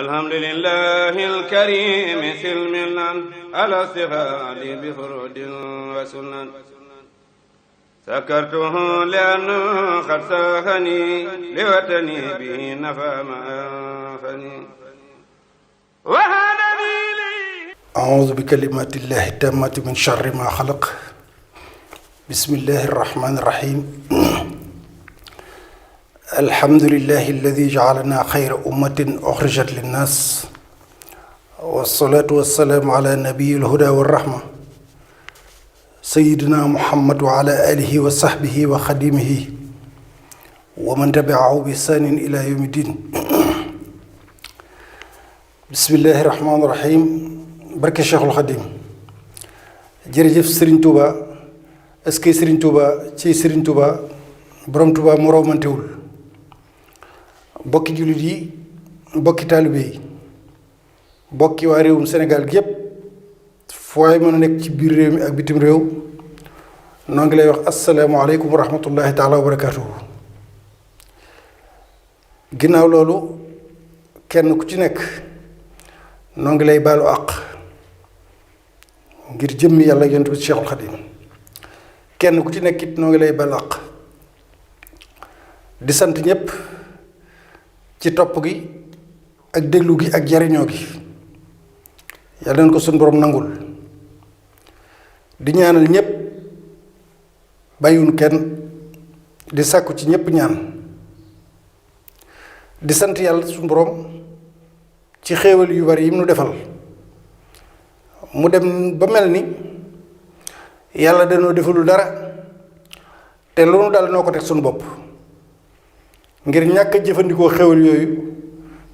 alhamdulillahi alkarimi silmilan ala stighaali bi furudin wa sunan sakartuhu li'anna qad saahani liwatani bihi nafa ma anfani wa hadani li a'uuzu bi kalimatillahi tammati min sharri ma xalaq bismillahi rahmani rahim alhamdulillahi alladi ja'alana xayra ummatin uxrijat linnaas wassalaatu wassalaamu ala nabiyil huda wa rahma sayyidina muhammad wa ala alihi wa sahbihi wa xadimihi wa man tabi'ahu bi ihsaanin ila yawmi din bismillahi rahmaani rahim barke Cheikhul Xadim jërëjëf Serigne Touba est-ce que Serigne Touba ci Serigne Touba borom Touba moo rawmantewul bokki jullit yi bokki taalibe yi bokki waa réewum Sénégal gi yépp fooy mën a nekk ci biir réew mi ak bitim réew noo ngi lay wax asalaamaaleykum wa rahmatullahi taala wa barakaatuhu. ginnaaw loolu kenn ku ci nekk noo ngi lay baalu àq ngir jëmmi yàlla yonent bi Cheikhul Khadim kenn ku ci nekk it noo ngi lay baalu àq di sant ñépp ci topp gi ak déglu gi ak jariñoo gi yàlla nañ ko suñ borom nangul di ñaanal ñépp bàyyiwun kenn di sàkku ci ñépp ñaan di sant yàlla suñ borom ci xéewal yu bari yi mu nu defal mu dem ba mel ni yàlla danoo defalul dara te lu nu dal noo ko teg suñu bopp ngir ñàkk a jëfandikoo xéwal yooyu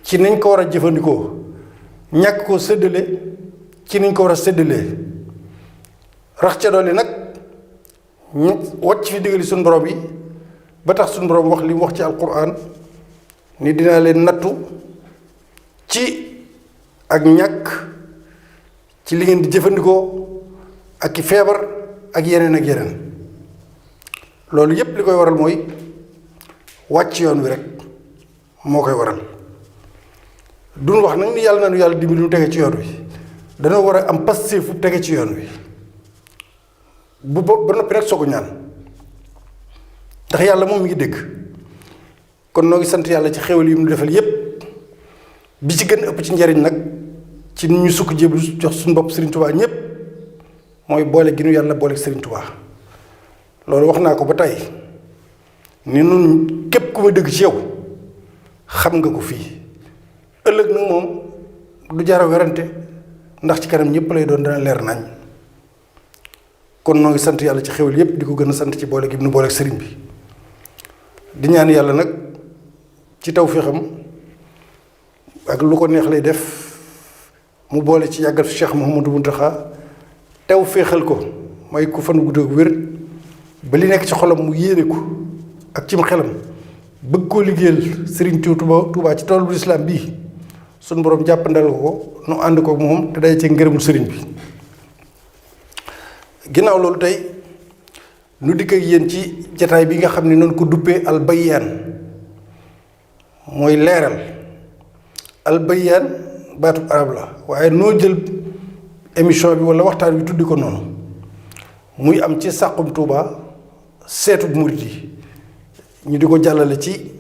ci niñ ko war a jëfandikoo ñàkk koo séddale ci niñ ko war a séddalee rax ca dolli nag ñu wàcc fi digali suñu borom yi ba tax suñu borom wax li mu wax ci alquran ni dinaa leen nattu ci ak ñàkk ci li ngeen di jëfandikoo ak ki feebar ak yeneen loolu yépp li koy waral mooy wàcc yoon wi rek moo koy waral duñ wax nag ni yàlla na nu yàlla dimbali nu tege ci yoon wi dañoo war a am passé fu tege ci yoon wi bu ba noppi rek soog a ñaan ndax yàlla moom mi ngi dégg kon noo ngi sant yàlla ci xéwal yi mu defal yépp bi ci gën ëpp ci njariñ nag ci ni ñu sukk jéblu jox suñu bopp Serigne Touba ñépp mooy boole gi nu yàlla boole Serigne Touba loolu wax naa ko ba tey ni nun képp ku ma dëgg ci yow xam nga ko fii ëllëg nag moom du jar a werante ndax ci kanam ñëpp lay doon dana leer nañ kon noo ngi sant yàlla ci xewal yépp di ko gën a sant ci boole gi nu boole ak sëriñ bi di ñaan yàlla nag ci tawféexam ak lu ko neex lay def mu boole ci yàggal fi Cheikh Mouhamadou Mountakha tawféexal ko may ko fan gudd ak wér ba li nekk ci xolam mu yéene ko ak cim xelam bëgg koo liggéeyal Serigne Touba ci toolu lislaam bii suñu borom jàppandal ko nu ànd ko moom te day ci ngërëmul sëriñ bi ginnaaw loolu tey nu dikk ak yéen ci jataay bi nga xam ne noonu ko duppee albayaan mooy leeral albayaan baatub arab la waaye noo jël émission bi walla waxtaan bi tuddi ko noonu muy am ci Saxum Touba seetub murit yi ñu di ko jàllale ci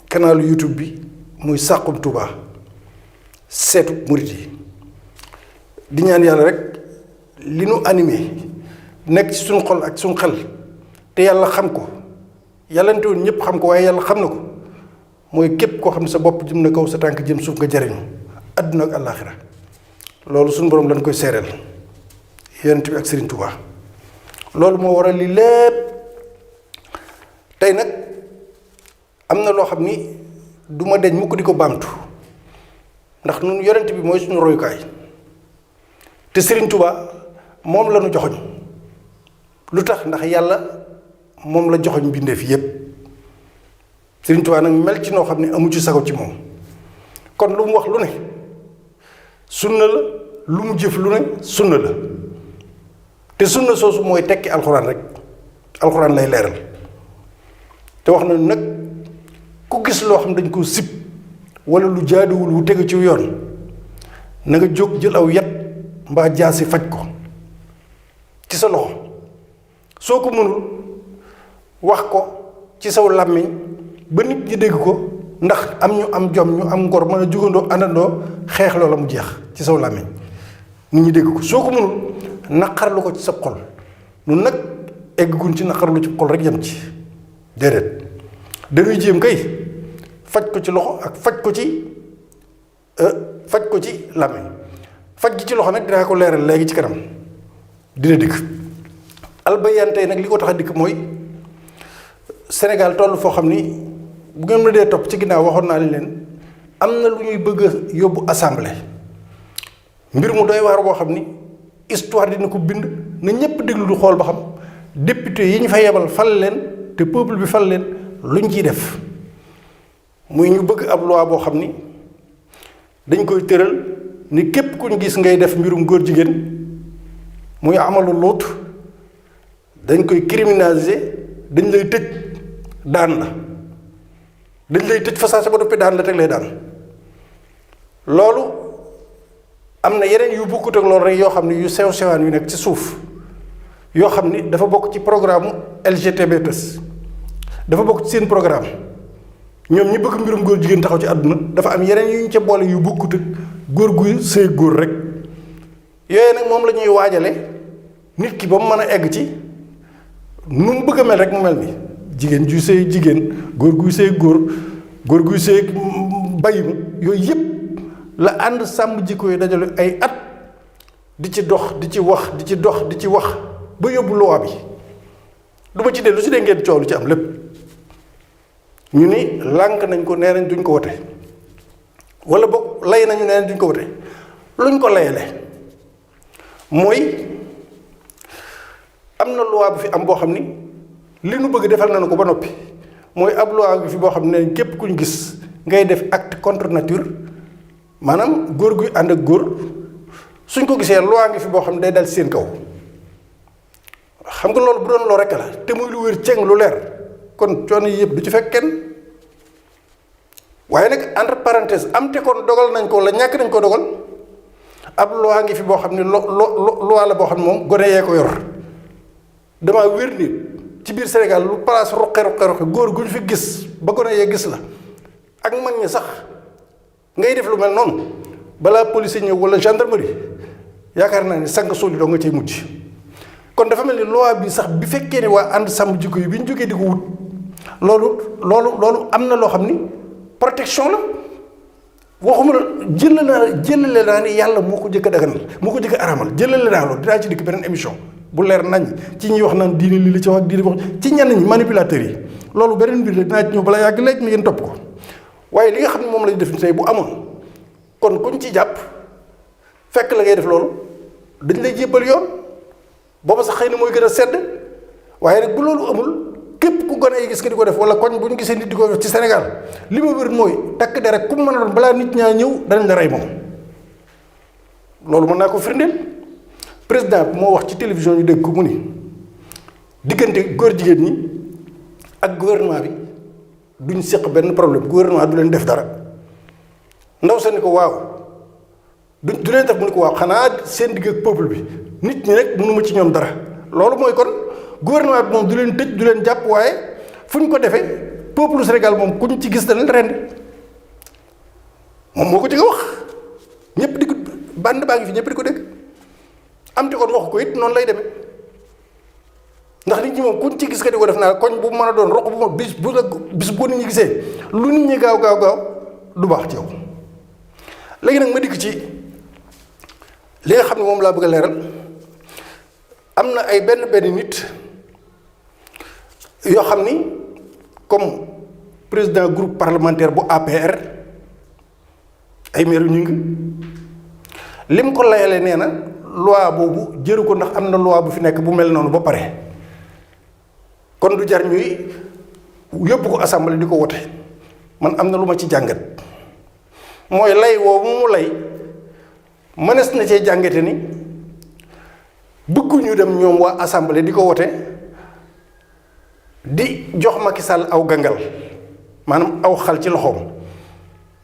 canal YouTube bi muy Saxum Touba seetu murit yi di ñaan yàlla rek li nu animé nekk ci suñu xol ak suñu xel te yàlla xam ko yàllante woon ñëpp xam ko waaye yàlla xam na ko mooy képp koo xam ne sa bopp jëm na kaw sa tànk jëm suuf nga jariñu àdduna ak àllaaxira loolu suñu borom lañ koy seereel yonent bi ak Serigne Touba loolu moo waral li lépp tey nag am na loo xam ni du ma deñ mukk di ko baamtu ndax nun yonent bi mooy suñu royukaay te Serigne Touba moom la ñu joxoñ lu tax ndax yàlla moom la joxoñ mbindeef yépp Serigne Touba nag mel ci noo xam ne amu ci sago ci moom kon lu mu wax lu ne sunna la lu mu jëf lu ne sunna la te sunna soosu mooy tekki alxuraan rek alxuraan lay leeral te wax na nag ku gis loo xam dañ koo sib wala lu jaaduwul wu tegu ci yoon na nga jóg jël aw yat mbaa jaasi faj ko ci sa loxo soo ko mënul wax ko ci saw làmmiñ ba nit ñi dégg ko ndax am ñu am jom ñu am ngor mën a jugandoo àndandoo xeex loola mu jeex ci saw làmmiñ nit ñi dégg ko soo ko mënul naqarlu ko ci sa xol nun nag egguñ ci naqarlu ci xol rek yem ci déedéet dañuy jéem kay faj ko ci loxo ak faj ko ci làmmiñ faj gi ci loxo nag dinaa ko leeral léegi ci kanam dina dikk albayaan tey nag li ko tax a dikk mooy Sénégal toll foo xam ni bu ngeen ma dee topp ci ginnaaw waxoon naa leen am na lu ñuy bëgg a yóbbu assemblée mbir mu doy waar boo xam ni histoire dina ko bind na ñépp déglu du xool ba xam député yi ñu fa yebal fal leen te peuple bi fal leen luñ ciy def muy ñu bëgg ab loi boo xam ni dañ koy tëral ni képp ku ñu gis ngay def mbirum góor jigéen muy amalu luut dañ koy criminaliser dañ lay tëj daan la dañ lay tëj fa saa si ba noppi daan la teg lay daan loolu am na yeneen yu bokkut ak loolu rek yoo xam ne yu sew sewaan yu nekk ci suuf yoo xam ni dafa bokk ci programme LGTB+ dafa bokk ci seen programme ñoom ñi bëgg mbirum góor jigéen taxaw ci àdduna dafa am yeneen yu ñu ca boole yu bokkut ak góor guy sëy góor rek yooyu nag moom la ñuy waajale nit ki ba mu mën a egg ci nu mu bëgg a mel rek mu mel ni jigéen juy sëy jigéen góor guy sëy góor guy sëy bayima yooyu yëpp la ànd sàmm jikko yi dajale ay at di ci dox di ci wax di ci dox di ci wax ba yóbbu loi bi du ma ci dellu si dee ngeen coow lu ci am lépp ñu ni lànk nañ ko nee nañ duñ ko wote wala boog lay nañu nee nañ duñ ko wote luñ ko layale mooy am na loi bu fi am boo xam ni li nu bëgg defal nañu ko ba noppi mooy ab loi bi fi boo xam ne képp ku ñu gis ngay def acte contre nature maanaam góor guy ànd ak góor suñ ko gisee loi ngi fi boo xam ne day dal seen kaw xam nga loolu bu doon loo rekk la te muy lu wér ceng lu leer kon coono yi yëpp du ci fekk kenn waaye nag entre parenthèse am te kon dogal nañ ko la ñàkk nañ ko dogal ab loi ngi fi boo xam ne loi la boo xam ne moom gone yee ko yor damaa wér ni ci biir Sénégal lu place ruqe góor gu ñu fi gis ba gone yee gis la ak mag ñi sax ngay def lu mel noonu balaa police ñëw wala gendarmerie yaakaar naa ni sang suuli doo nga cay mujj kon dafa mel ni loi bi sax bi fekkee ne waa ànd sàmm jikko yi bi ñu jógee di ko wut loolu am na loo xam ni protection la waxuma la jëlale naa ni yàlla moo ko jëkk a daganal moo ko jëkk a aramal jëlale naa loolu dinaa ci dikk beneen émission bu leer nañ ci ñuy wax naan diine lii la ci wax ak diine wax ci ñenn ñi manipulateurs yi loolu beneen mbir la dinaa ci ñëw balaa yàgg léegi ni ngeen topp ko waaye li nga xam ne moom lañu def ni tey bu amoon kon kuñ ci jàpp fekk la ngay def loolu dañ lay jébbal yoon booba sax xëy na mooy gën a sedd waaye nag bu loolu amul képp ku gone yi gis nga di ko def wala koñ bu ñu gisee nit di ko def ci Sénégal li ma wér mooy takk der rek ku mu mën a doon balaa nit ñaa ñëw danañ la rey moom loolu mën naa ko firndeel président bi moo wax ci télévision ñu dégg ko mu ni diggante góor jigéen ñi ak gouvernement bi duñ séq benn problème gouvernement du leen def dara ndaw sa ni ko waaw du leen def mu ni ko waaw xanaa seen digg ak peuple bi nit ñi rek mënuma ci ñoom dara loolu mooy kon gouvernement bi moom du leen tëj du leen jàpp waaye fu ñu ko defee peuple Sénégal moom ku ñu ci gis danañ rendi moom moo ko ci nga wax ñëpp di ko bànd baa ngi fi ñëpp di ko dégg am te kon wax ko it noonu lay demee ndax nit ñi moom ku ñu ci gis ka di ko def naa koñ bu mën a doon roq bu ma bis bu nit ñi gisee lu nit ñi gaaw du baax ci yow léegi nag ma dikk ci li nga xam ne moom laa bëgg a leeral am na ay benn nit yoo xam ni comme président groupe parlementaire bu APR ay maire ñu ngi lim ko layale nee na loi boobu jëru ko ndax am na loi bu fi nekk bu mel noonu ba pare kon du jar ñuy yóbbu ko assemblée di ko wote man am na lu ma ci jàngat mooy lay woowu mu lay mënees na cee jàngate ni bëgguñu dem ñoom waa assemblée di ko wote di jox Macky Sall aw gangal maanaam aw xal ci loxoom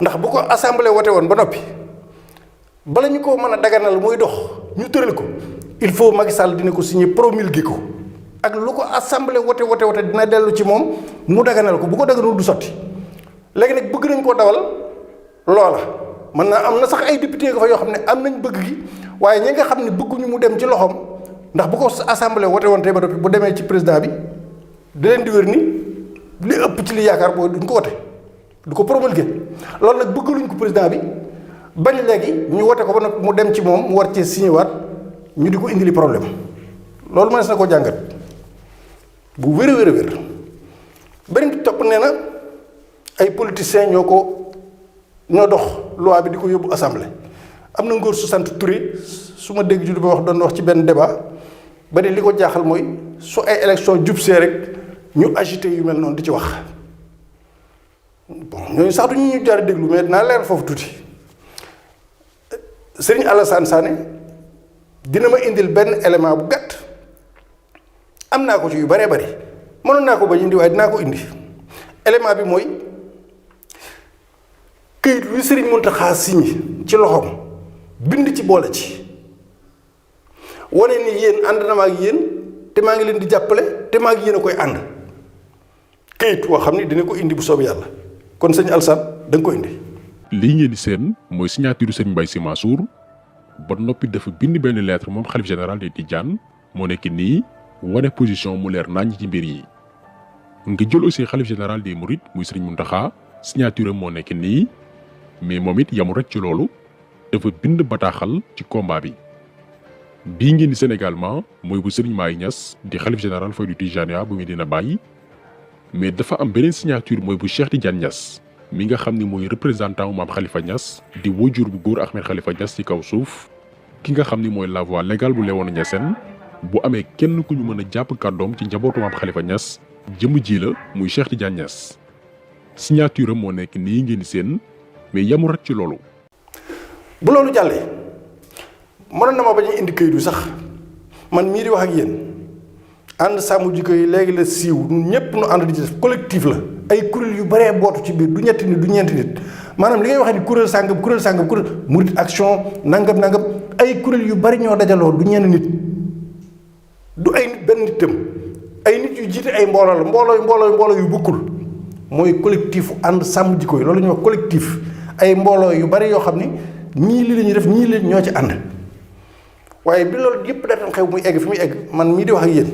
ndax bu ko assemblée wote woon ba noppi bala ñu ko mën a daganal muy dox ñu tëral ko il faut Macky Sall dina ko signé promulgué ko ak lu ko assemblée wote dina dellu ci moom mu daganal ko bu ko daganul du sotti léegi nag bëgg nañ koo dawal loola mën naa am na sax ay député nga fa yoo xam ne am nañ bëgg gi waaye ñi nga xam ne bëgguñu mu dem ci loxoom ndax bu ko assemblée wote woon tey ba noppi bu demee ci président bi da leen di wér ni li ëpp ci li yaakaar booy duñ ko wote du ko promulgué loolu nag bëggaluñ ko président bi bañ léegi ñu wote ko ba noppi mu dem ci moom mu war cee signé waat ñu di ko indili problème loolu mënees na koo jàngat bu wér a wér beneen bi topp nee na ay politiciens ñoo dox loi bi di ko yóbbu assemblée am na ngóor su sant Touré su ma dégg ju ba wax doon wax ci benn débat ba ne li ko jaaxal mooy su ay élection jubsee rek ñu agité yu mel noonu di ci wax bon ñooñu sax du ñu jar a déglu mais dinaa leer foofu tuuti Serigne Alassane Sané dina ma indil benn élément bu gàtt am naa ko ci yu baree bari mënoon naa ko bañ indi waaye dinaa ko indi élément bi mooy këyit lu Serigne Mountakha signé ci loxoom bind ci boole ci wane ni yéen ànd na ma ak yéen te maa ngi leen di jàppale te maa ngi yéen a koy ànd këyit woo xam ni dina ko indi bu soobee yàlla kon sëñ Alassane da nga ko indi. lii ngeen di seen mooy signature Serigne Mbaye Sy Mansour ba noppi dafa bind benn lettre moom xalif général des Tidianes moo nekk nii wane position mu leer naññ ci mbir yi nga jël aussi xalif général des Mourides muy Serigne Mountakha signature moo nekk nii mais moom it yamul rek ci loolu dafa bind bataaxal ci combat bi bii ngeen di seen également mooy bu Serigne Maye Niass di xalif général Faydu Tijaniya bu Medina Baye mais dafa am beneen signature mooy bu Cheikh Tidiane Niass mi nga xam ni mooy représentant wu maam Khalifa Niass di wajur bu góor Ahmed Khalifa Niass ci kaw suuf ki nga xam ni mooy la voix légale bu Léona Niassène bu amee kenn ku ñu mën a jàpp kàddoom ci njabootu maam Khalifa Niass jëmm ji la muy Cheikh Tidiane Niass signature am moo nekk nii ngeen di seen mais yamul rek ci loolu. bu loolu jàllee mënoon na ma bañ a indi këyit wi sax man mii di wax ak yéen ànd sàmm jikko yi léegi la siiw ñun ñëpp nu ànd di ci def collectif la ay kuréel yu baree bootu ci biir du ñetti nit du ñeenti nit maanaam li ngay wax ni kuréel sàngam kuréel murid action nangam ay kuréel yu bari ñoo dajaloo du ñenn nit du ay nit benn nit tam ay nit yu jiite ay mbooloo la mbooloo yu bokkul mooy collectif ànd sàmm jikko yi loolu ñuy wax collectif ay mbooloo yu bari yoo xam ni ñii li la ñuy def ñii leen ñoo ci ànd waaye bi loolu yëpp daatam xew muy egg fi muy egg man mii di wax ak yéen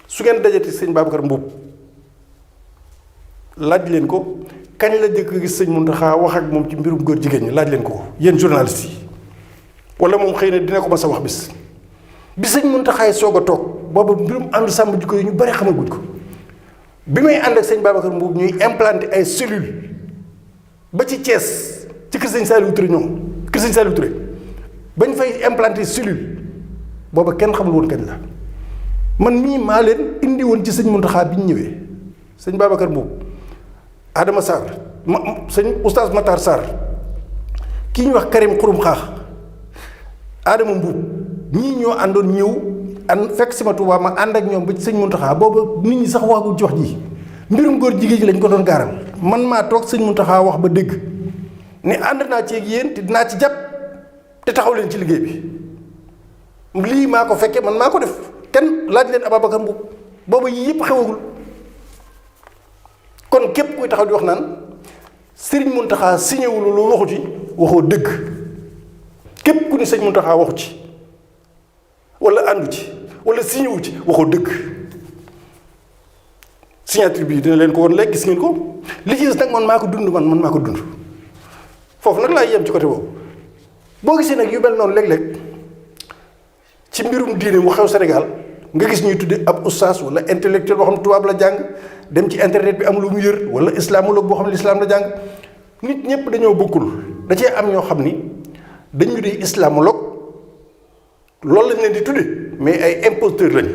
su ngeen dajati sëñ Babacar Mbuub laaj leen ko kañ la jëkk gis sëñ Mountakha wax ak moom ci mbirum góor jigéen ñi laaj leen ko yéen journalistes yi wala moom xëy na dina ko mas a wax bis bi sëñ Mountakha soog a toog boobu mbirum ànd sàmm jikko yi ñu bari xamaguñ ko bi may ànd ak sëñ Babacar Mbuub ñuy implanté ay cellules ba ci Thiès ci kër sëñ Saliou Touré kër sëñ Saliou Touré bañ fay implanté cellule booba kenn xamul woon kañ la man mii maa leen indi woon ci sëñ Mountakha bi ñu ñëwee sëñ Babacar Mbuub Adama Sarr sëñ oustaz Matar Sarr kii ñu wax Karim Xurum Xaax Adama Mbuub ñii ñoo àndoon ñëw fekk si ma Tuubaa ma ànd ak ñoom ba ci sëñ Mountakha booba nit ñi sax waxaguñ ci wax ji mbirum góor jigéen ji lañ ko doon gaaral man maa toog sëñ Mountakha wax ba dégg ne ànd naa ci ak yéen te dinaa ci jàpp te taxaw leen ci liggéey bi lii maa ko fekkee man maa ko def kenn laaj leen Ababacar Mbuub booba yii yëpp xewagul kon képp kuy taxaw di wax naan Serigne Mountakha signéwul lu waxu ci waxoo dëgg képp ku ni sëñ Mountakha waxu ci wala àndu ci wala signéwu ci waxoo dëgg signature bi dina leen ko woon léegi gis ngeen ko li ci des nag man maa ko dund man maa ko dund foofu nag laay yem ci côté boobu boo gisee nag yu mel noonu léeg-léeg ci mbirum diine mu xew Sénégal nga gis ñuy tudde ab ustaas wala intellectuel boo xam ne tubaab la jàng dem ci internet bi am lu mu yër wala islamologue boo xam ne l'islam la jàng nit ñëpp dañoo bokkul da cee am ñoo xam ni dañu di islamologue loolu lañ leen di tudde mais ay imposteur lañu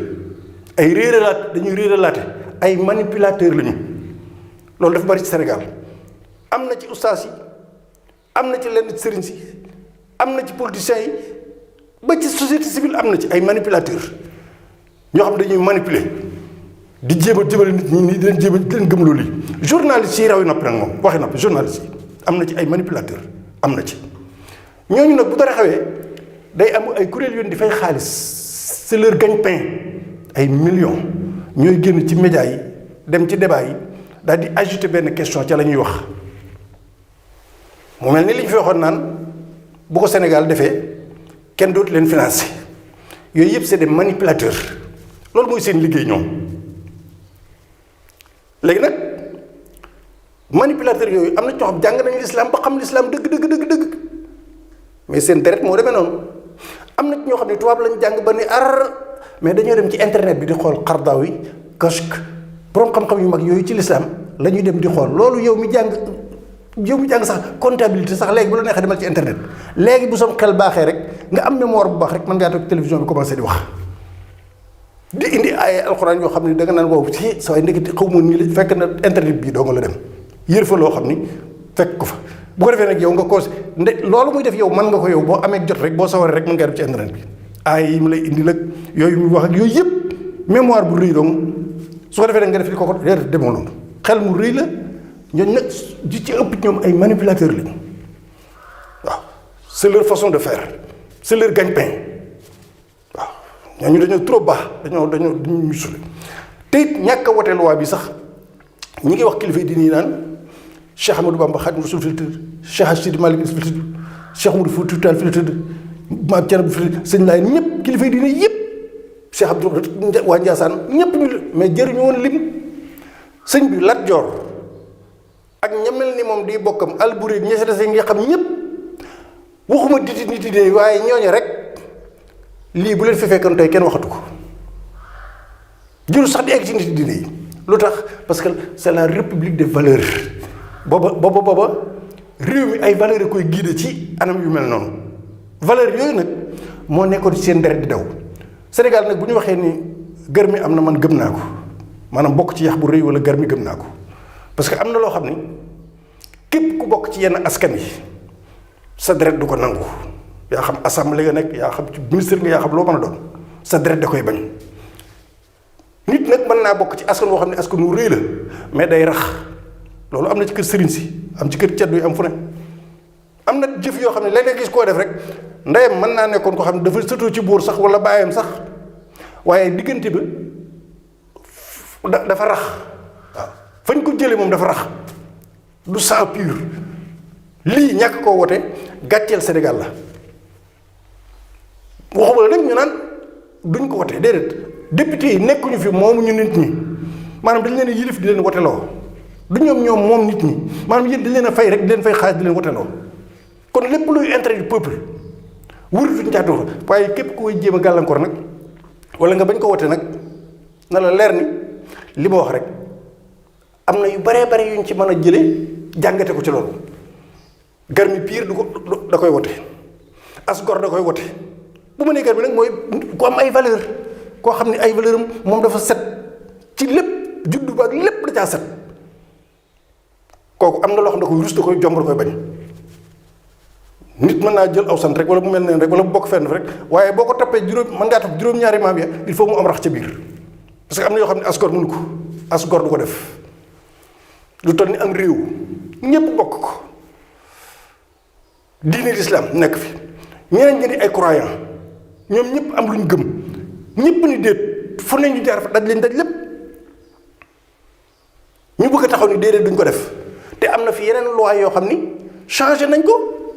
ay réeralaat dañuy réeralaate ay manipulateur lañu loolu dafa bari ci Sénégal am na ci ustaas yi am na ci lenn sëriñ si am na ci politiciens yi ba ci société civile am na ci ay manipulateurs ñoo xam ne dañuy manipuler di jéem a jëmale nit ñi nii di leen jéem a di leen gëmloo lii journalistes yi raw yi noppi nag moom waxi noppi journalistes yi am na ci ay manipulateur am na ci ñooñu nag bu dara xewee day am ay kuréel yoon di fay xaalis c'est leur gagne-pain ay millions ñooy génn ci médias yi dem ci débat yi daal di ajouter benn question ca la ñuy wax mu mel ni li ñu fi waxoon naan bu ko Sénégal defee kenn dootu leen financer yooyu yëpp c'est des manipulateurs loolu mooy seen liggéey ñoom léegi nag manipulateurs yooyu am na ñoo xam jàng nañu l'islam ba xam l'islam dëgg mais seen deret moo demee noonu am na ñoo xam ne tubaab lañu jàng ba ni mais dañoo dem ci internet bi di xool Qaradawi Kashk borom xam-xam yu mag yooyu ci l'islam la ñuy dem di xool loolu yow mi jàng sax comptabilité sax léegi bu la neexee demal ci internet léegi bu sam xel baaxee rek nga am mémoire bu baax rek mën ngaa toog télévision bi commencé di wax di indi ay alxuraan yoo xam ne da nga naan wow ci saa yi ndekete xaw ma nii la fekk na internet bii doo nga la dem yër fa loo xam ni fekk ko fa bu ko defee nag yow nga ko loolu muy def yow mën nga ko yow boo amee jot rek boo sawaree rek mën ngaa dem ci internet bi ay yi mu lay indi nag yooyu muy wax ak yooyu yëpp mémoire bu rëy dong su ko defee nag nga def li ko déedéet demoo noonu xel mu rëy la ñooñu nag di ci ëpp ñoom ay manipulateurs lañu waaw c'est leur façon de faire c'est leur gagne-pain waaw ñooñu dañoo trop baax dañoo musule te it ñàkk a wote loi bi sax ñi ngi wax kilifa yi di naan Cheikh Ahmadou Bamba Khadimu Rasul fi la tëdd Cheikh Sidi Malick fi la tëdd Cheikh Moudou Fouti Tall fi la tëdd Maam Thierno fi la sëñ Laay ñëpp kilifa yi dina yëpp Cheikh Abdou waa Ndiassane ñëpp ñu mais jëriñu woon lim sëñ bi Lat Joor ak ñamel ni moom di bokkam Alburi ña si des nga xam ñëpp waxuma nit yi waaye ñooñu rek lii bu leen fi fekkoon tey kenn waxatu ko jëru sax di egg ci nit yi diine yi lu tax parce que c'est la république des valeurs booba réew mi ay valeurs koy guider ci anam yu mel noonu valeurs yooyu nag moo nekkoon seen deret di daw Sénégal nag bu ñu waxee ni gër mi am na man gëm naa ko maanaam bokk ci yax bu rëy wala gër mi gëm naa ko parce que am na loo xam ni képp ku bokk ci yenn askan yi sa deret du ko nangu yaa xam assemblée nga nekk yaa xam ci ministre nga yaa xam loo mën a doon sa deret da koy bañ nit nag mën naa bokk ci askan woo xam ne askan wu rëy la mais day rax loolu am na ci kër sëriñ si am ci kër ceddo yi am fu ne am na jëf yoo xam ne léeg-léeg gis koo def rek ndeyam mën naa nekkoon ko xam ne dafa sëtoo ci buur sax wala baayam sax waaye diggante ba dafa rax waaw fañ ko jëlee moom dafa rax du sang pur lii ñàkk koo wote gàcceel Sénégal la waxuma la nag ñu naan duñ ko wote déedéet député yi nekkuñu fi moomu ñu nit ñi maanaam dañ leen a yilif di leen woteloo du ñoom moom nit ñi maanaam yéen dañ leen a fay rek di leen fay xaalis di leen woteloo kon lépp luy intérêt du peuple wuratuñ caatu fa waaye képp ku koy jéem a gàllankoor nag wala nga bañ ko wote nag na la leer ni li ma wax rek am na yu baree bari yuñ ci mën a jëlee jàngate ko ci loolu garmi pire du ko da koy wote as gor da koy wote bu ma nee garmi nag mooy ku am ay valeur koo xam ne ay valeur am moom dafa set ci lépp juddu ba ak lépp da caa set kooku am na loo xam ne da koy rus da koy jomb da koy bañ nit mën naa jël aw sant rek wala bu mel neen rek wala bu bokk fenn rek waaye boo ko toppee mën ngaa topp juróom-ñaari maam ya il faut mu am rax ca biir parce que am na yoo xam ne as gor mënu ko as gor du ko def lu toll ni am réew ñépp bokk ko diine l'islam nekk fi ñeneen ñi di ay croyant ñoom ñëpp am lu ñu gëm ñëpp ni déet fu ne ñu jaar fa daj leen daj lépp ñu bëgg a taxaw ni déedéet duñ ko def te am na fi yeneen loi yoo xam ni changé nañ ko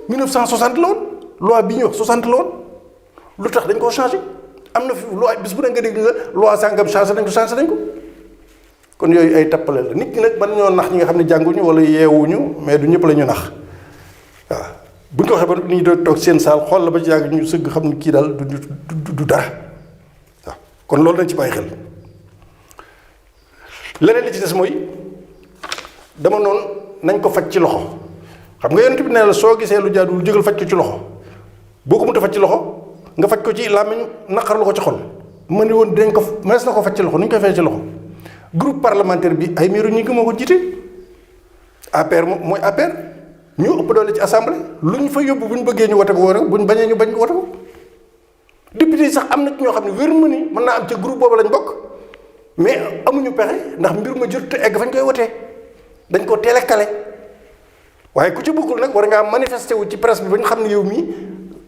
1960 la woon loi bi ñuy wax 60 la woon lu tax dañ koo changé am na fi loi bis bu ne nga dégg nga loi sàngam changé nañ ko kon yooyu ay tappale la nit ñi nag mën ñoo nax ñi nga xam ne jànguñu wala yeewuñu mais du ñëpp la ñu nax waaw bu ñu ko waxee ba nit ñi doon toog seen saal xool la ba ci yàgg ñu sëgg xam ne kii daal du dara waaw kon loolu dañ ci bàyyi xel leneen li ci des mooy dama noonu nañ ko faj ci loxo xam nga yonent bi ne la soo gisee lu jaaduwul jógal faj ko ci loxo boo ko mënta faj ci loxo nga faj ko ci làmmiñ naqarlu ko ci xol ma ni woon dinañ ko mees na ko faj ci loxo nu ñu koy fay ci loxo groupe parlementaire bi ay miiru ñi ngi moo ko jiite APR mooy APR ñoo ëpp doole ci assemblée lu ñu fa yóbbu bu ñu bëggee ñu wote ko wote bu ñu bañee ñu bañ ko wote ko député yi sax am na ci ñoo xam ne wér ma ni mën naa am ca groupe boobu lañ bokk mais amuñu pexe ndax mbir ma jot te egg fañ koy wotee dañ ko teel a kale waaye ku ci bokkul nag war ngaa manifesté wu ci presse bi ba ñu xam ne yow mii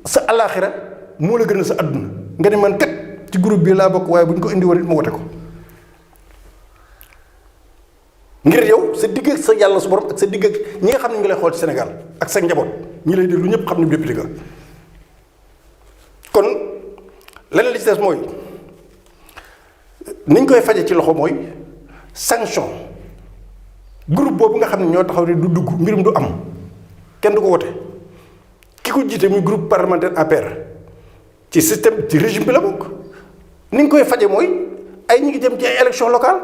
sa àllaaxira moo la gën a sa àdduna nga ne man kat ci groupe bi laa bokk waaye bu ñu ko indi woon it ma wote ko ngir yow sa digg ak sa yàlla su borom ak sa digg ak ñi nga xam ne ñu ngi lay xool ci Sénégal ak sa njaboot ñi lay déglu ñëpp xam ne député nga kon leneen li ci des mooy niñ koy faje ci loxo mooy sanction groupe boobu nga xam ne ñoo taxaw ne du dugg mbirum du am kenn du ko wote ki ko jiite muy groupe parlementaire APR ci système ci régime bi la bokk ni nga koy faje mooy ay ñi ngi jëm ci ay élection locale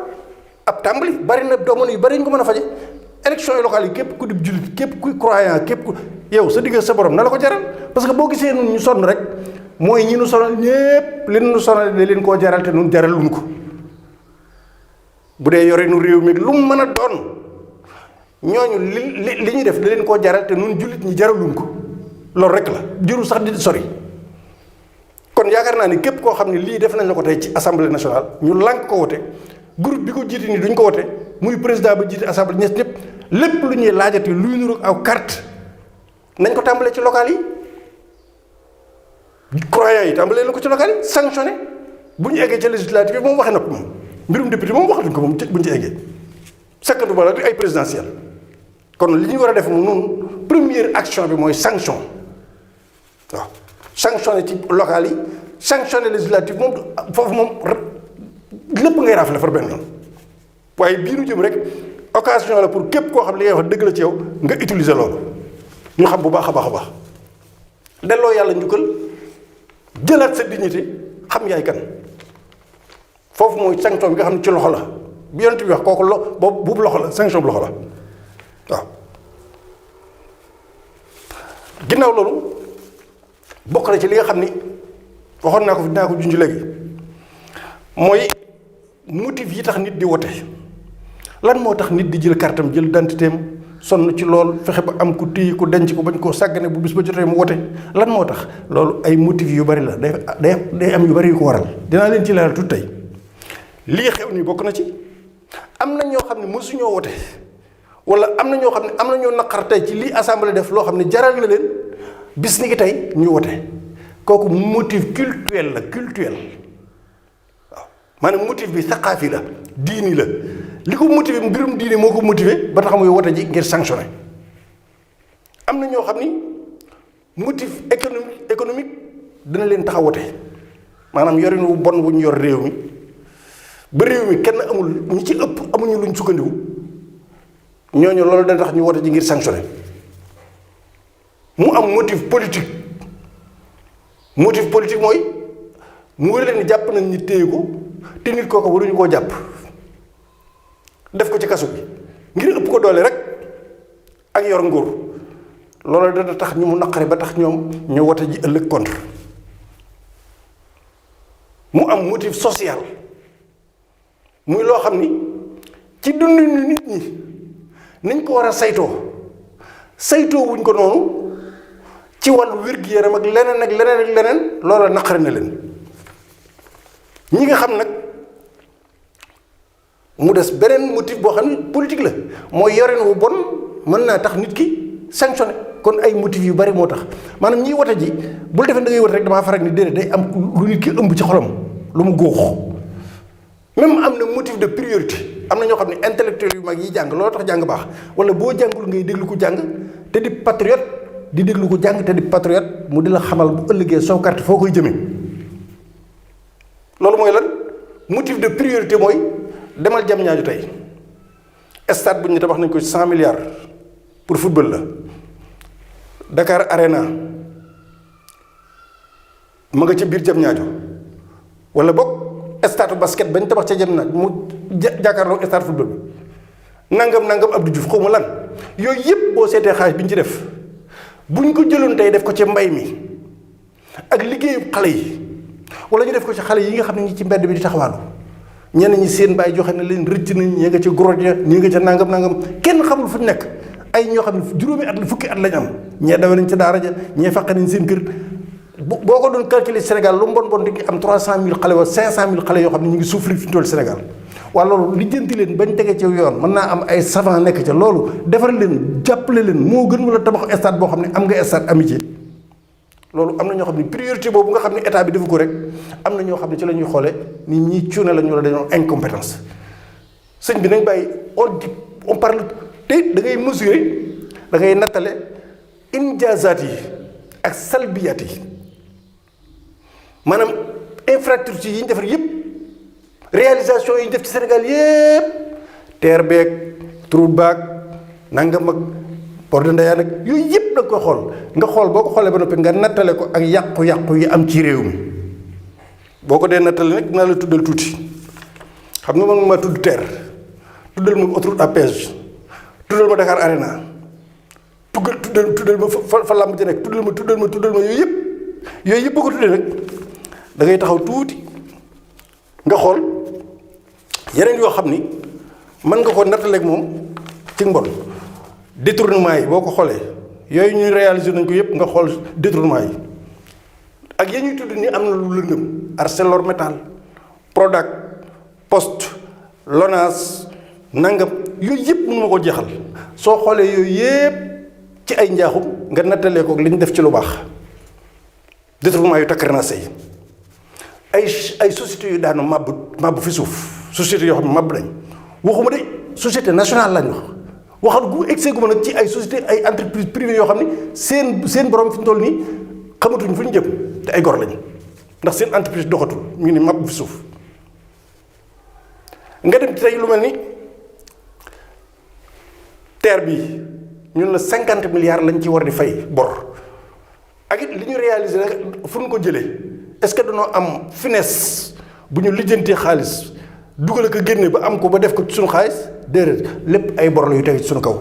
ab tàmbali bari na domoon yu bari ñu ko mën a faje élection yi locales yi képp ku di jullit képp kuy croyant képp ku yow sa digg sa borom na la ko jaral parce que boo gisee nun ñu sonn rek mooy ñi nu sonal ñépp li nu sonal da leen koo jaral te nun jaraluñ ko bu dee yore nu réew mi lu mu mën a doon ñooñu li ñuy def da leen koo jaral te nun jullit ñi jaraluñ ko loolu rek la jurul sax di sori kon yaakaar naa ni képp koo xam ne lii def nañ la ko tey ci assemblée nationale ñu lànk ko wote groupe bi ko jiite nii duñ ko wote muy président ba jiite assemblée ñes ñëpp lépp lu ñuy laajati luy nuru aw carte nañ ko tàmbalee ci local yi croyants yi tàmbalee na ko ci local yi sanctionné bu ñu eggee ci législative moom waxee na ko moom mbirum député moom waxatuñ ko moom bu ñu ci eggee sakkantuma la ay présidentielle kon li ñu war a def noonu première action bi mooy sanction waaw sanctionné ci local yi sanctionné législative moom foofu moom lépp ngay rafetlu far benn yoon waaye bii nu jëm rek occasion la pour képp koo xam li ngay wax dëgg la ci yow nga utiliser loolu ñu xam bu baax a baax a baax delloo yàlla njukkal jëlaat sa dignité xam yaay kan foofu mooy sanction bi nga xam ne ci loxo la bi yonent bi wax kooku boobu loxo la sanction bu loxo la waaw. ginnaaw loolu bokk na ci li nga xam ni waxoon naa ko fi dinaa ko junj léegi mooy motif yi tax nit di wote lan moo tax nit di jël kartam jël identitéem sonn ci lool fexe ba am ku téye ku denc ko bañ koo sàggane bu bis ba jotee mu wote lan moo tax loolu ay motif yu bari la day am yu bari yu ko waral dinaa leen ci leeral tuuti tey lii xew nii bokk na ci am na ñoo xam ne mësuñoo wote wala am na ñoo xam ne am na ñoo naqar tey ci lii assemblée def loo xam ne jaral na leen bis ni ki tey ñu wote kooku motif culturel la culturel waaw maanaam motif bi saqaafi la diini la li ko motivé mbirum diini moo ko motivé ba tax muy wote ji ngir sanctionné am na ñoo xam ni motif économique dina leen tax a wote maanaam yorin wu bon wu ñu yor réew mi ba réew mi kenn amul ñi ci ëpp amuñu luñ sukkandiku ñooñu loolu dana tax ñu wote ji ngir sanctionné mu am motif politique mooy mu wër leen ni jàpp nañ ni téye ko te nit kooku waruñu koo jàpp def ko ci kaso bi ngir ëpp ko doole rek ak yor nguur loolu dana tax ñu mu naqari ba tax ñoom ñu wote ji ëllëg contre mu am motif social muy loo xam ni ci dundinu nit ñi niñ ko war a saytoo wuñ ko noonu ci wàllu wér-gu-yaram ak leneen loola naqari na leen ñi nga xam nag mu des beneen motif boo xam ne politique la mooy yorin wu bon mën naa tax nit ki sanctionné kon ay motif yu bari moo tax maanaam ñiy wote ji bul defee da ngay wote rek damaa faral ni déedéet day am lu nit ki ëmb ci xolam lu mu góox même am na motif de priorité am na ñoo xam ne intellectuel yu mag yi jàng loolu tax jàng baax wala boo jàngul ngay déglu ko jàng te di patriote di déglu ko jàng te di patriote mu di la xamal bu ëllëgee soo carte foo koy jëmee loolu mooy lan motif de priorité mooy demal jam ñaaju tey stade bu ñu tabax nañ ko 100 milliards pour football la Dakar Arena ma nga ca biir jam ñaajo wala boog stade basket bañ tabax ca jam ñaaj mu jàkkaarloo stade football bi nangam Abdou Diouf xaw ma lan yooyu yëpp boo seetee xaalis bi ñu ci def buñ ko jëloon tey def ko ci mbay mi ak liggéeyu xale yi wala ñu def ko ci xale yi nga xam ne ñi ci mbedd bi di taxawaalu ñenn ñi seen baay joxe na leen rëcc nañ ñii nga ca goroj ya ñii nga ca nangam kenn xamul fu ñu nekk ay ñoo xam ne juróomi at la fukki at lañ am ñee dawe nañ ca daara ja ñee faqe nañ seen kër boo ko doon calculer Sénégal lu mu bon di am 300000 xale wala 500000 xale yoo xam ne ñu ngi souffrir fi ñu toll Sénégal waa loolu lijjanti leen bañ tege ci yoon mën naa am ay savant nekk ca loolu defar leen jàppale leen moo gën wala tabax stade boo xam ne am nga stade amitié loolu am na ñoo xam ne priorité boobu nga xam ne état bi defu ko rek am na ñoo xam ne ci la ñuy xoolee nit ñi cuune la ñu la dañoo incompétence sëñ bi nañ bàyyi on parle te da ngay mesurer da ngay nattale injaazaat yi ak salbiyaat yi maanaam infrastructure yi ñu defar yëpp réalisation yi ñu def ci Sénégal yëpp terre beeg trou baag nangam ak port de Ndayane nag yooyu yëpp da nga koy xool nga xool boo ko xoolee ba noppi nga nattale ko ak yàqu-yàqu yi am ci réew mi boo ko dee nattale nag naa la tuddal tuuti xam nga man ma tudd terre tuddal ma autoroute à péage tuddal ma Dakar Arena tuddal ma fa làmb ci nekk tuddal ma yooyu yëpp boo ko tuddee nag da ngay taxaw tuuti nga xool yeneen yoo xam ni mën nga ko nattaleeg moom ci mbon détournement yi boo ko xoolee yooyu ñuy réaliser nañ ko yëpp nga xool détournement yi ak ya ñuy tudd ni am na lu lëndëm ArcelorMittal Prodac Poste Lonase nangam yooyu yëpp mënu ma ko jeexal soo xoolee yooyu yëpp ci ay njaaxum nga nattalee ko li ñu def ci lu baax détournement yu takkar naa sey ay sociétés yu daanu màbb fi suuf sociétés yoo xam ne màbb nañ waxuma de société nationale lañ waxal gu egg gu ma nag ci ay société ay entreprise privée yoo xam ne seen borom fi mu toll nii xamatuñ fu ñu jëm te ay gor lañ ndax seen entreprise doxatul ñu ni màbb fi suuf nga dem ci tey lu mel ni terre bi ñun la 50 milliards lañ ci war di fay bor ak it li ñu réalisé nag fu ñu ko jëlee est-ce que dañoo am finesse bu ñu lijjantee xaalis dugal ko génne ba am ko ba def ko ci suñu xaalis déedéet lépp ay bor la yu teg ci suñu kaw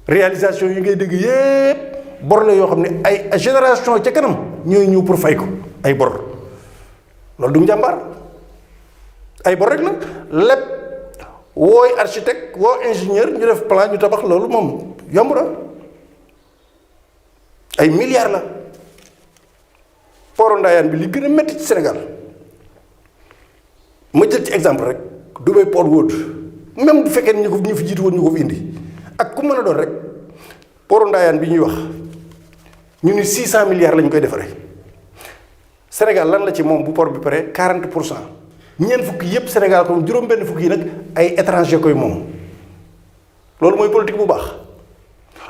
réalisation yi ngay dégg yépp bor la yoo xam ne ay génération ca kanam ñooy ñëw pour fay ko ay bor loolu du njàmbaar ay bor rek la lépp wooy architecte woo ingénieur ñu def plan ñu tabax loolu moom yomb na ay milliards la port Ndayane bi li gën a métti ci Sénégal ma jël ci exemple rek Dubai Port World même bu fekkee ñu fi jiitu woon ñu ko fi indi ak ku mën a doon rek port Ndayane bi ñuy wax ñu ni 600 milliards lañ koy defaree Sénégal lan la ci moom bu port bi pare 40 pour cent ñeent fukki yëpp Sénégal ko juróom-benn fukki yi nag ay étranger koy moom loolu mooy politique bu baax.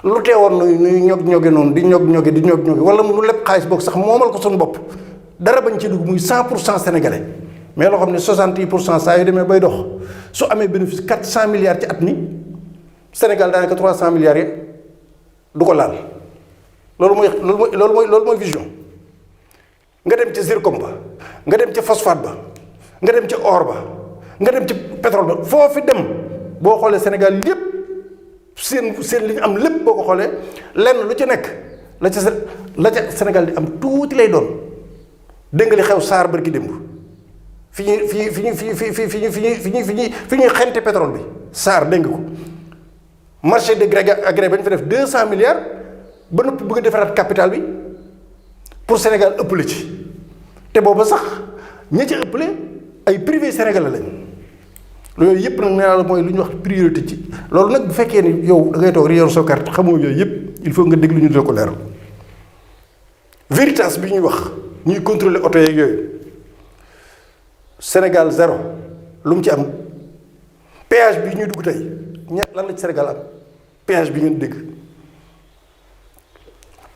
lu teewoon nuy ñog-ñoge noonu di ñog-ñoge wala mu lépp xaalis boog sax moomal ko suñu bopp dara bañ ci dugg muy 100% sénégalais mais loo xam ne 60% saa yu demee bay dox su amee bénéfice 400 milliards ci at mi Sénégal daanaka 300 milliards yi du ko laal loolu mooy vision. nga dem ca zircon ba nga dem ca phosphate ba nga dem ca or ba nga dem ca pétrole ba foofu dem boo xoolee Sénégal yépp seen li ñu am lépp boo ko xoolee lenn lu ci nekk la ca Sénégal di am tuuti lay doon dégg nga li xew saar barki démb fi ñuy xente pétrole bi saar dégg nga ko marché de gré à gré ba ñu fa def 200 milliards ba noppi bëgg a defaraat capital bi pour Sénégal ëppale ci te booba sax ña ci ëppale ay privé sénégalais lañ loolu yëpp nag nee naa la mooy lu ñuy wax priorité ci loolu nag bu fekkee ni yow da ngay toog yor sa carte xamoo yooyu yëpp il faut nga déglu ñu dina ko leeral Veritas bi ñuy wax ñuy contrôler oto yeeg yooyu Sénégal zéro lu mu ci am péage bi ñuy dugg tey lan la ci Sénégal am péage bi ngeen dégg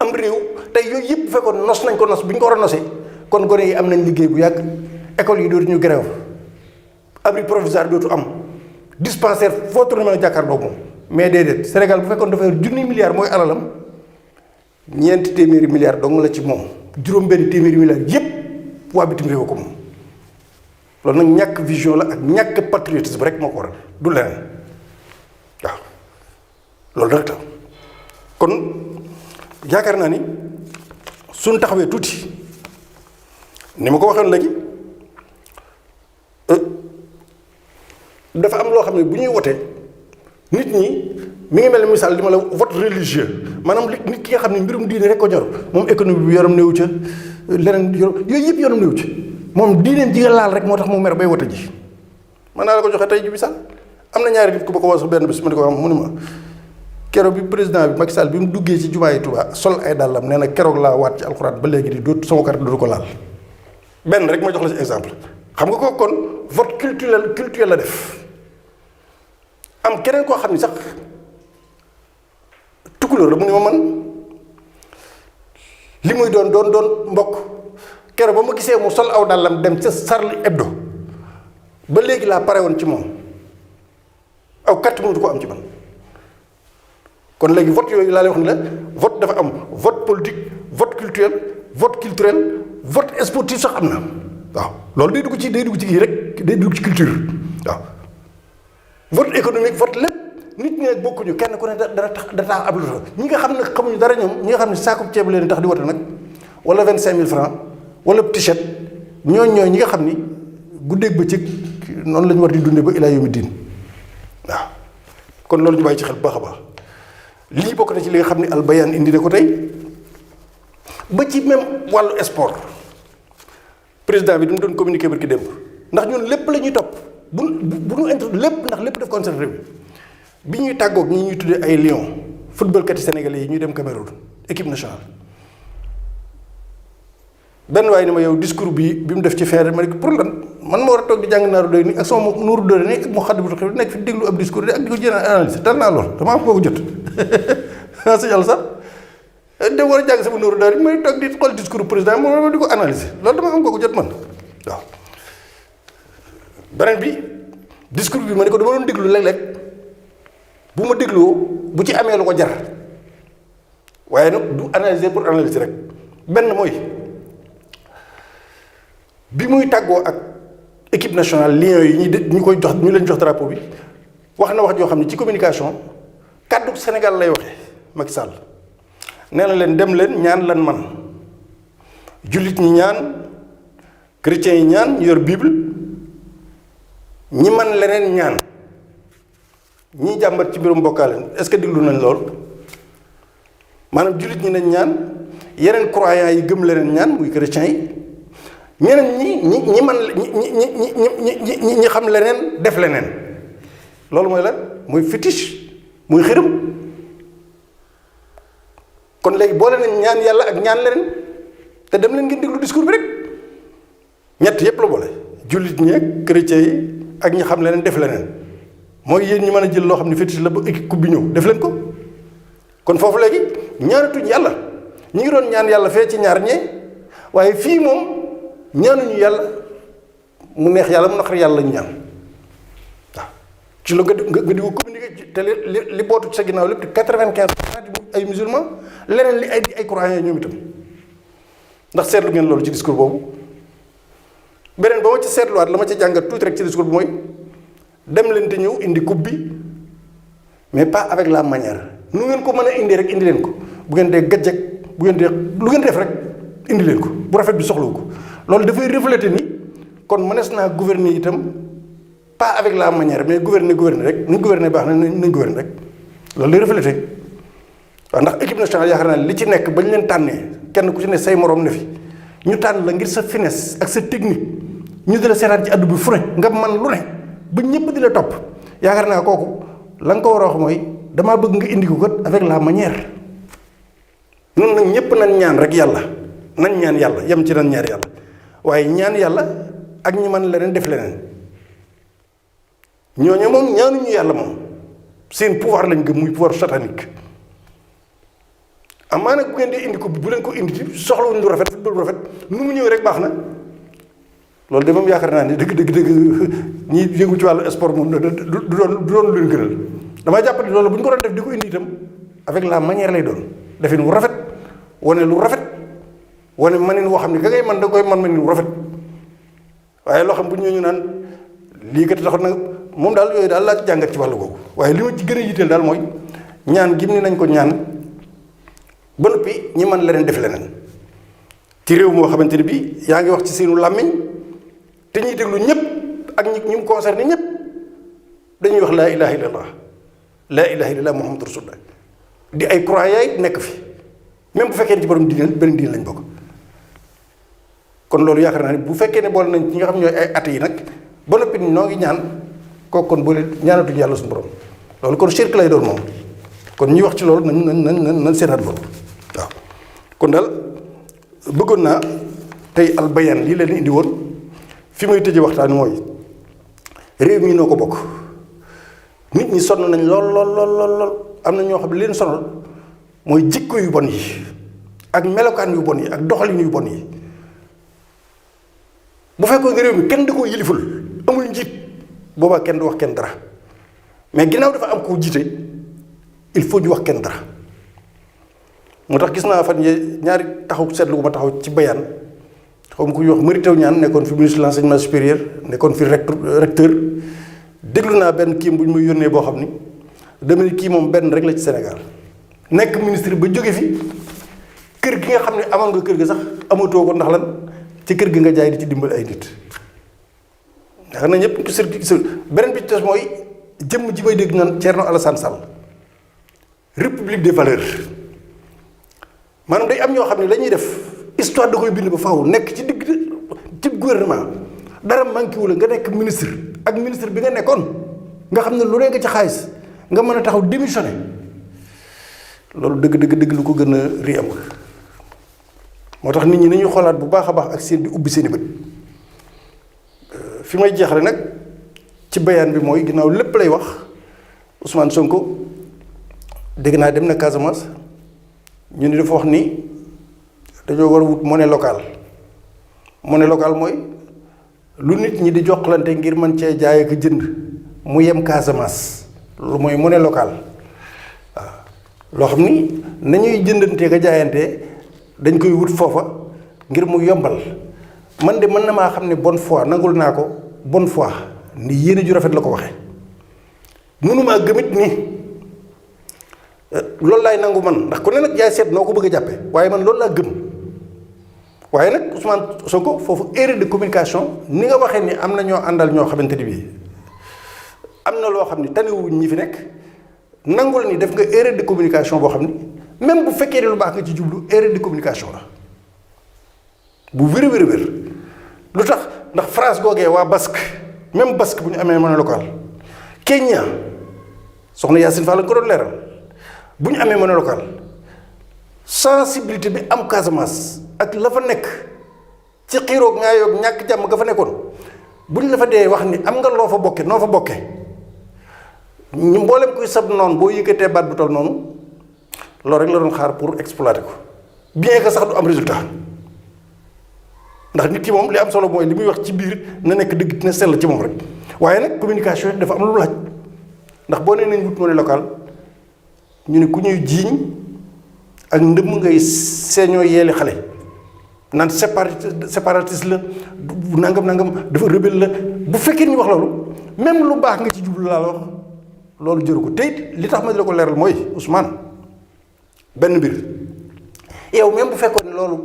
am réew tey yooyu yëpp bu fekkoon nos nañ ko nos bi ñu ko war a nosee kon gone yi am nañ liggéey bu yàgg école yi dootu ñu grève abri provisoire dootu am dispensaire foo tourné mën a jàkkaarloo moom mais déedéet Sénégal bu fekkoon dafa yor junni milliards mooy alalam ñeenti téeméeri milliards dong la ci moom juróom-benn téeméeri milliards yépp waa bitim réew ko moom loolu nag ñàkk vision la ak ñàkk patriotisme rek moo ko waral du leneen waaw loolu rek la kon yaakaar naa ni suñ taxawee tuuti ni ma ko waxoon léegi dafa am loo xam ne bu ñuy wotee nit ñi mi ngi mel ni misaal li ma la vote religieux maanaam nit ki nga xam ne mbirum diine rek ko ñor moom économie bi yoram néew ca leneen yooyu yëpp yoram néew ci moom diineem ji nga laal rek moo tax mu mer bay wote ji mën naa la ko joxe tey ji misaal am na ñaari nit ku ma ko wax sax benn bés ma di ko wax mu ni ma keroog bi président bi Macky Sall bi mu duggee ci jumaa yi Touba sol ay dàllam nee na keroog laa waat ci alxuraan ba léegi di doot sama carte dootu ko laal benn rek ma jox la ci exemple xam nga ko kon vote culturel la def am keneen koo xam ni sax tukulóor la mu ne ma man li muy doon mbokk keroog ba ma gisee mu sol aw dàllam dem ca Charlie Hebdo ba léegi laa pare woon ci moom aw carte mënatu ko am ci man kon léegi vote yooyu laa lay wax ni la vote dafa am vote politique vote culturel vote sportif sax am na waaw loolu day dugg ci kii rek day dugg ci culture waaw vote économique vote lépp nit ñi nag bokkuñu kenn ku ne dana tax ab lu ñi nga xam ne xamuñu dara ñoom ñi nga xam ne saakub ceeb leen tax di wote nag wala 25000 francs wala t-shirt ñooy ñi nga xam ni guddeeg bëccëg noonu la ñu war di dundee ba ilaa yawmi diin waaw kon loolu ñu bàyyi ci xel bu baax a baax lii bokk na ci li nga xam ne Al Bayaan indi na ko tey ba ci même wàllu sport président bi du mu doon communiqué barki démb ndax ñun lépp la ñuy topp bu ñu intro lépp ndax lépp def concentré bi ñuy tàggoog ñi ñuy tuddee ay Lions football kat sénégalais yi ñuy dem Cameroun équipe nationale benn waaye ni ma yow discours bi mu def ci feere ma ne pour lan man ma war a toog di jàng naaru doy ni ak sama nuuru doy ni ak mu xadd bu xew nekk fi déglu ab discours di ak di ko jël analyse tal naa lool dama am koo ko jot sa yàlla sax de war a jàng sama nuuru doy may toog di xool discours président moo di ko analyser loolu dama am koo ko jot man waaw beneen bi discours bi ma ne ko dama doon déglu léeg-léeg bu ma dégloo bu ci amee lu ko jar waaye nag du analyser pour analyser rek benn mooy bi muy tàggoo ak équipe nationale Lions yi ñu koy jox ñu leen jox drapeau bi wax na wax joo xam ne ci communication kàddu Sénégal lay waxee Macky Sall nee na leen dem leen ñaan lan man jullit ñi ñaan chrétiens yi ñaan ñu yor bible ñi man leneen ñaan ñii jàmbat ci mbirum mbokkaale est-ce que déglu nañ lool maanaam jullit ñi nañ ñaan yeneen croyants yi gëm leneen ñaan muy chrétiens yi ñeneen ñi man ñi xam leneen def leneen loolu mooy lan muy fétiche muy xërëm kon léegi boole nañ ñaan yàlla ak ñaan leneen te dem leen ngeen déglu discours bi rek ñett yépp la boole jullit ñi ak chrétiens yi ak ñi xam leneen def leneen mooy yéen ñi mën a jël loo xam ne fétiche la ba équipe coupe bi ñëw def leen ko kon foofu léegi ñaanatuñ yàlla ñi ngi doon ñaan yàlla fee ci ñaar ñee waaye fii moom ñaanuñu yàlla mu neex yàlla mu naqari yàlla lañu ñaan waaw ci la nga di ko communiquer te li bootu ci sa ginnaaw lépp 95% ay musulman leneen li ay croyants ñoom itam ndax seetlu ngeen loolu ci discours boobu beneen ba ma ci seetluwaat la ma ci jàngat tuuti rek ci discours bi mooy dem leen te ñëw indi coupe bi mais pas avec la manière nu ngeen ko mën a indi rek indi leen ko bu ngeen dee gajjek bu ngeen dee lu ngeen def rek indi leen ko bu rafet bi soxlawu ko loolu dafay refléter ni kon mënees naa gouverner itam pas avec la manière mais gouverner rek ni gouverner baax na nañ gouverner rek loolu lay refléter waaw ndax équipe nationale yaakaar naa li ci nekk bañ leen tànnee kenn ku ci ne say morom ne fi ñu tànn la ngir sa finesse ak sa technique ñu di la seetaan ci addu bi fu ne nga man lu ne ba ñëpp di la topp yaakaar naa kooku la nga ko war a wax mooy damaa bëgg nga indi ko kat avec la manière noonu nag ñëpp nañ ñaan rek yàlla nañ ñaan yàlla yem ci nañ ñaan yàlla waaye ñaan yàlla ak ñi man leneen def leneen ñooñu moom ñaanuñu yàlla moom seen pouvoir lañ gëm muy pouvoir satanique amaa nag bu ngeen dee indi ko bu leen ko indi ci soxlawuñ lu rafet football bu rafet nu mu ñëwee rek baax na loolu de moom yaakaar naa ne dëgg ñi yëngu ci wàllu sport moom du doon lu leen gënal damay jàpp ne loolu bu ñu ko doon def di ko indi itam avec la manière lay doon defin wu rafet wane lu rafet wane manin woo xam ne ka ngay man da koy man manin wu rafet waaye loo xam bu ñu naan lii kat taxoon na moom daal yooyu daal laa ci jàngat ci wàllu googu waaye li ma ci gën a yitteel daal mooy ñaan gim ni nañ ko ñaan ba noppi ñi man leneen def leneen ci réew moo xamante ni bii yaa ngi wax ci seenu làmmiñ te ñuy déglu ñëpp ak ñi mu concerné ñëpp dañuy wax laa ilaha illallah laa ilaha illallah muhammadu rasulullah di ay croyants nekk fi même bu fekkee ci borom diine beneen diine lañ bokk kon loolu yaakaar naa ne bu fekkee ne boole nañ ci nga xam ñooy ay athées yi nag ba noppi noo ngi ñaan kooku kon boole ñaanatuñu yàlla suñu borom loolu kon shirk lay doon moom kon ñuy wax ci loolu nañ seetaat loolu waaw. kon daal bëggoon naa tey albayaan lii leen indi woon fi may tëjee waxtaan mooy réew mi noo ko bokk nit ñi sonn nañ lool am na ñoo xam ne leen sonal mooy jikko yu bon yi ak melokaan yu bon yi ak doxalin yu bon yi. bu fekkoon ne réew mi kenn da koo yiliful amul njiit boobaa kenn du wax kenn dara mais ginnaaw dafa am koo jiite il faut ñu wax kenn dara moo tax gis naa fan yee ñaari taxaw seetlu bu ma taxaw ci bayaan xaw ma ku ñuy wax Mary Teuw Niane nekkoon fi ministre de l'enseignement supérieur nekkoon fi recteur déglu naa benn kii bu ñu muy yónnee boo xam ni dama ni kii moom benn rek la ci Sénégal nekk ministre ba jóge fi kër gi nga xam ne amoon nga kër gi sax amatoo ko ndax lan ci kër gi nga jaay di ci dimbal ay nit yaakaar na ñëpp ki sër beneen bi ci des mooy jëmm ji may dégg naan Thierno Alassane Sall république des valeurs maanaam day am ñoo xam ne la ñuy def histoire da koy bind ba faaw nekk ci digg ci gouvernement dara manqué wu la nga nekk ministre ak ministre bi nga nekkoon nga xam ne lu ne nga ci xaalis nga mën a taxaw démissionné loolu dëgg lu ko gën a ri amul moo tax nit ñi nañuy xoolaat bu baax a baax ak seen di ubbi seen i bët fi may jeexale nag ci bayaan bi mooy ginnaaw lépp lay wax Ousmane Sonko dégg naa dem na Casamance ñu ni dafa wax ni dañoo war a wut monnaie locale mooy lu nit ñi di joxlante ngir mën cee jaay ak jënd mu yem Casamance loolu mooy monnaie locale waaw loo xam ni nañuy jëndantee ka jaayantee dañ koy wut foofa ngir mu yombal man de mën na maa xam ne bonne foi nangul naa ko bonne foi ni yéene ju rafet la ko waxee mënumaa gëmit ni loolu laay nangu man ndax ku ne nag yaay seet noo ko bëgg a jàppe waaye man loolu laa gëm waaye nag Ousmane Sonko foofu erreur de communication ni nga waxee ni am na ñoo àndal ñoo xamante ni bii am na loo xam ni tanewuñ ñi fi nekk nangul ni def nga erreur de communication boo xam ni même bu fekkee ne lu baax nga ci jublu erreur de communication la bu wér lu tax ndax France googee waa Basque même Basque bu ñu amee monnaie locale Kenya soxna Yacine Fall la ko doon leeral bu ñu amee monnaie locale sensibilité bi am Casamance ak la fa nekk ci xiiroog ngaa yoog ñàkk jàmm nga fa nekkoon bu ñu la fa dee wax ni am nga loo fa bokke noo fa bokke ñu mboolem kuy sab noonu boo yëkkatee baat bu toll noonu loolu rek la doon xaar pour exploiter ko bien que sax du am résultat ndax nit ki moom li am solo mooy li muy wax ci biir na nekk dëgg na sell ci moom rek waaye nag communication dafa am lu laaj ndax boo nee nañ wut monnaie locale ñu ne ku ñuy jiiñ ak ndëmm ngay seeñoo yeeli xale naan séparatiste la nangam dafa rebelle la bu fekkee ñu wax loolu même lu baax nga ci jublu laa la wax loolu jëru ko tey li tax ma di la ko leeral mooy Ousmane benn mbir yow même bu fekkoon ne loolu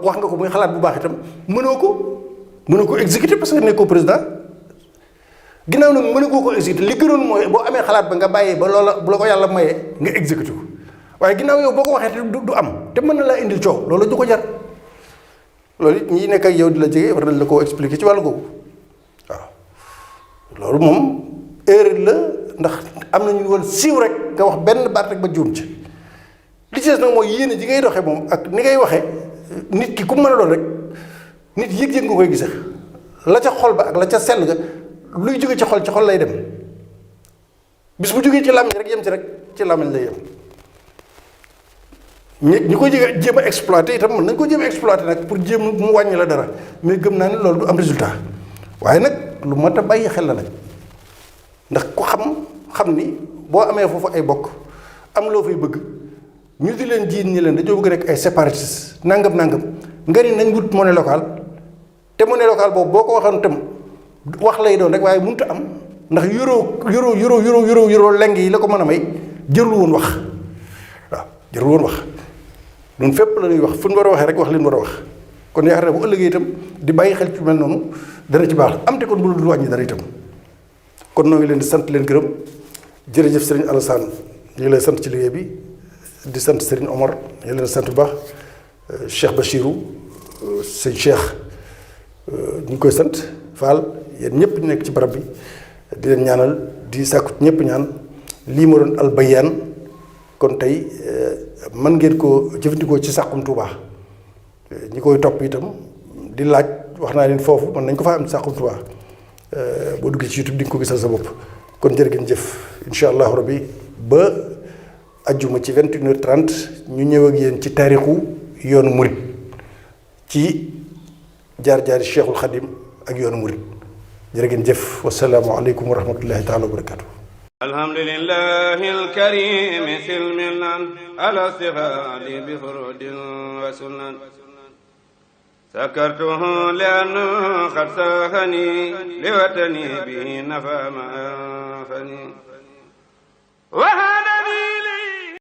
wax nga ko muy xalaat bu baax itam mënoo ko exécuter parce que nekkoo président ginnaaw nag mënoo ko exécuter li gënoon mooy boo amee xalaat ba nga bàyyee ba loola bu la ko yàlla mayee nga exécuter ko waaye ginnaaw yow boo ko waxee te du am te mën na laa indil coow loolu du ko jar loolu it ñi nekk ak yow di la jege war nañ la koo expliquer ci wàllu googu waaw loolu moom erreur la ndax am na ñu woon siiw rek nga wax benn baat rek ba juum ci li ci des nag mooy yéene ji ngay doxee moom ak ni ngay waxee nit ki ku mën a doon rek nit yëg-yëg nga koy gisee la ca xol ba ak la ca sell ga luy jóge ci xol lay dem bis bu jógee ci làmmiñ rek yem ci rek ci làmmiñ lay yem ñi ko jéem a exploité itam mën nañ ko jéem a exploité nag pour jéem mu wàññi la dara mais gëm naa ne loolu du am résultat waaye nag lu mat a bàyyi xel la nag ndax ku xam ni boo amee foofu ay bokk am loo fay bëgg ñu di leen jiin ñi leen dañoo bëgg nekk ay séparatistes nangam nga ni nañ wut monnaie locale te monnaie locale boobu boo ko waxoon tam wax lay doon rek waaye mënut a am ndax yoroo leng yi la ko mën a may jërul woon wax waaw jërul woon wax ñun fépp la ñuy wax fu ñu war a waxee rek wax li ñu war a wax kon yaakaar naa bu ëllëgee itam di bàyyi xel ci mel noonu dana ci baax am te kon bu dul wàññi dara itam kon noo ngi leen di sant leen gërëm jërëjëf Serigne Alassane ñu ngi lay sant ci liggéey bi di sant Serigne Omar ñu ngi leen di sant bu baax Cheikh Bachirou sëñ Cheikh ñu ngi koy sant Fall yéen ñëpp ñu nekk ci barab bi di leen ñaanal di sàkku ñëpp ñaan lii ma doon albayaan kon tey mën ngeen ko jëfandikoo ci Saxum Touba ñi koy topp itam di laaj wax naa leen foofu mën nañ ko fa am ci Saxum Touba boo duggee ci YouTube di nga ko gisal sa bopp kon jërë ngeen jëf incha allahu rabbi ba ajjuma ci 21h30 ñu ñëw ak yéen ci taarixu yoonu murit ci jaar-jaari Cheikhul Khadim ak yoonu murit jërë ngeen jëf wasalaamu aleykum wa rahmatullahi taala wa barakatuh alhamdulillahi alkarimi silmilan ala stighaali bi furudin wa sunan sakartuhu lianna qad saxani liwatani bi nafa ma anfani